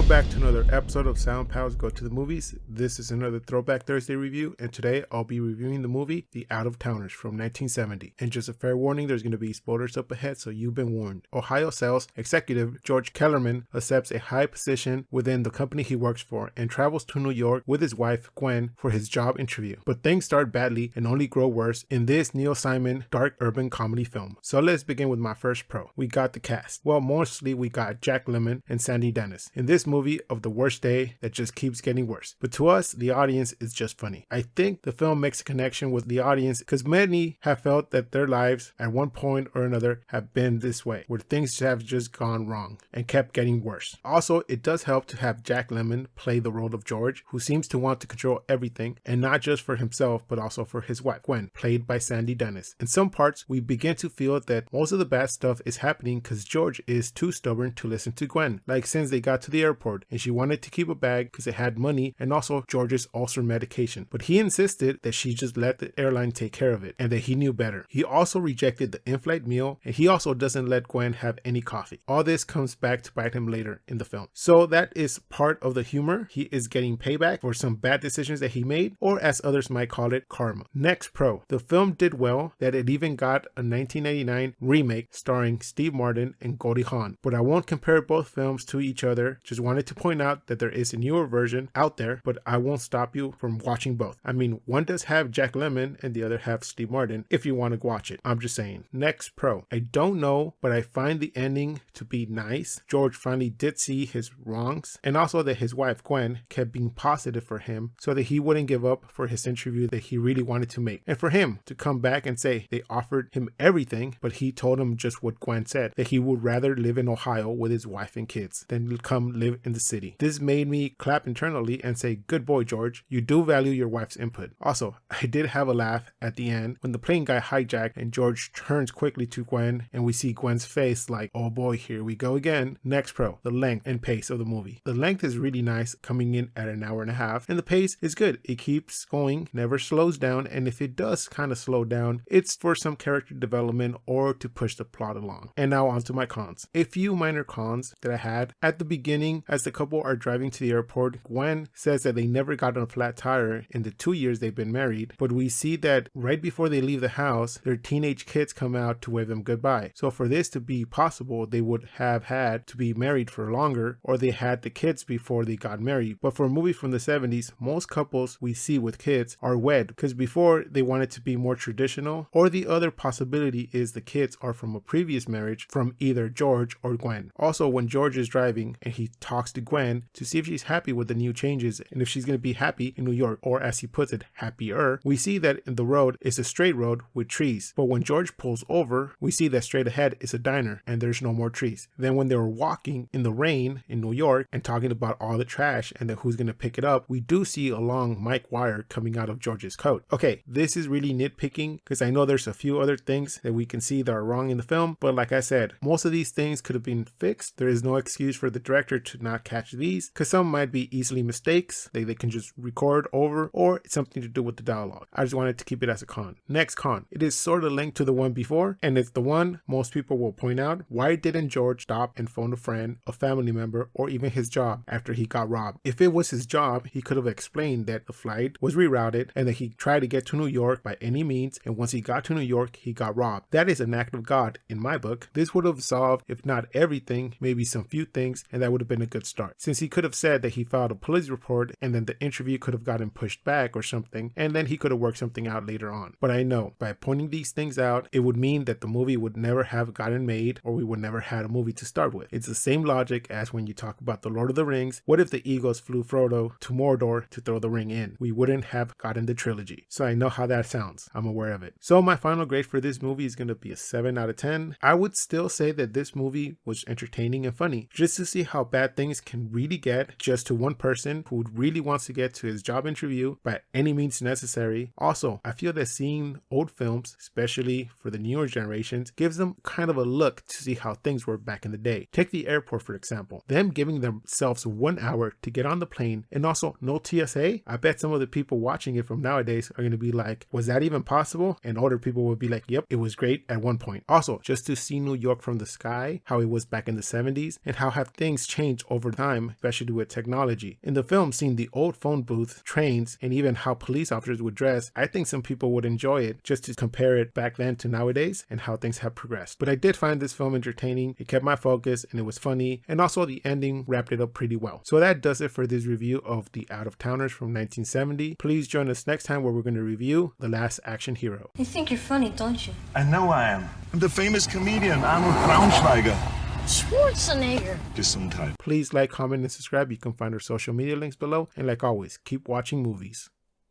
Welcome back to another episode of Sound Pals Go to the Movies. This is another Throwback Thursday review, and today I'll be reviewing the movie The Out of Towners from 1970. And just a fair warning, there's going to be spoilers up ahead, so you've been warned. Ohio sales executive George Kellerman accepts a high position within the company he works for and travels to New York with his wife Gwen for his job interview. But things start badly and only grow worse in this Neil Simon dark urban comedy film. So let's begin with my first pro. We got the cast. Well, mostly we got Jack Lemmon and Sandy Dennis in this movie of the worst day that just keeps getting worse. But to us, the audience, is just funny. I think the film makes a connection with the audience because many have felt that their lives at one point or another have been this way, where things have just gone wrong and kept getting worse. Also, it does help to have Jack Lemmon play the role of George, who seems to want to control everything, and not just for himself, but also for his wife, Gwen, played by Sandy Dennis. In some parts, we begin to feel that most of the bad stuff is happening because George is too stubborn to listen to Gwen. Like since they got to the airport and she wanted to keep a bag because it had money and also George's ulcer medication, but he insisted that she just let the airline take care of it and that he knew better. He also rejected the in-flight meal, and he also doesn't let Gwen have any coffee. All this comes back to bite him later in the film. So that is part of the humor. He is getting payback for some bad decisions that he made, or as others might call it, karma. Next pro. The film did well that it even got a 1999 remake starring Steve Martin and Goldie Hawn, but I won't compare both films to each other. Just wanted to point out that there is a newer version out there, but I won't stop you from watching both. I mean, one does have Jack Lemmon and the other have Steve Martin if you want to watch it. I'm just saying. Next pro. I don't know, but I find the ending to be nice. George finally did see his wrongs, and also that his wife Gwen kept being positive for him so that he wouldn't give up for his interview that he really wanted to make. And for him to come back and say they offered him everything, but he told him just what Gwen said, that he would rather live in Ohio with his wife and kids than come live in the city. This made me clap internally and say, good boy, George. You do value your wife's input. Also, I did have a laugh at the end when the plane got hijacked and George turns quickly to Gwen and we see Gwen's face like, oh boy, here we go again. Next pro, the length and pace of the movie. The length is really nice, coming in at an hour and a half, and the pace is good. It keeps going, never slows down, and if it does kind of slow down, it's for some character development or to push the plot along. And now on to my cons. A few minor cons that I had. At the beginning, as the couple are driving to the airport, Gwen says that they never got on a flat tire in the 2 years they've been married, but we see that right before they leave the house, their teenage kids come out to wave them goodbye. So for this to be possible, they would have had to be married for longer, or they had the kids before they got married. But for a movie from the 70s, most couples we see with kids are wed because before they wanted to be more traditional, or the other possibility is the kids are from a previous marriage from either George or Gwen. Also, when George is driving and he talks to Gwen to see if she's happy with the new changes and if she's going to be happy in New York, or as he puts it, happier, we see that in the road is a straight road with trees. But when George pulls over, we see that straight ahead is a diner and there's no more trees. Then when they were walking in the rain in New York and talking about all the trash and then who's going to pick it up, we do see a long mic wire coming out of George's coat. Okay, this is really nitpicking because I know there's a few other things that we can see that are wrong in the film, but like I said, most of these things could have been fixed. There is no excuse for the director to not catch these because some might be easily mistakes they can just record over, or it's something to do with the dialogue. I just wanted to keep it as a con. Next con. It is sort of linked to the one before, and it's the one most people will point out. Why didn't George stop and phone a friend, a family member, or even his job after he got robbed? If it was his job, he could have explained that the flight was rerouted and that he tried to get to New York by any means, and once he got to New York, he got robbed. That is an act of God in my book. This would have solved, if not everything, maybe some few things, and that would have been a good start. Since he could have said that he filed a police report and then the interview could have gotten pushed back or something, and then he could have worked something out later on. But I know by pointing these things out, it would mean that the movie would never have gotten made, or we would never had a movie to start with. It's the same logic as when you talk about the Lord of the Rings. What if the Eagles flew Frodo to Mordor to throw the ring in? We wouldn't have gotten the trilogy. So I know how that sounds. I'm aware of it. So my final grade for this movie is going to be a 7 out of 10. I would still say that this movie was entertaining and funny, just to see how bad things can really get just to one person who really wants to get to his job interview by any means necessary. Also, I feel that seeing old films, especially for the newer generations, gives them kind of a look to see how things were back in the day. Take the airport for example. Them giving themselves 1 hour to get on the plane and also no TSA. I bet some of the people watching it from nowadays are going to be like, was that even possible? And older people would be like, yep, it was great at one point. Also, just to see New York from the sky, how it was back in the 70s, and how have things changed over over time, especially with technology. In the film, seeing the old phone booth, trains, and even how police officers would dress, I think some people would enjoy it just to compare it back then to nowadays and how things have progressed. But I did find this film entertaining, it kept my focus, and it was funny, and also the ending wrapped it up pretty well. So that does it for this review of The Out of Towners from 1970. Please join us next time where we're going to review The Last Action Hero. You think you're funny, don't you? I know I am. I'm the famous comedian Arnold Braunschweiger. Schwarzenegger. Gesundheit. Please like, comment, and subscribe. You can find our social media links below. And like always, keep watching movies.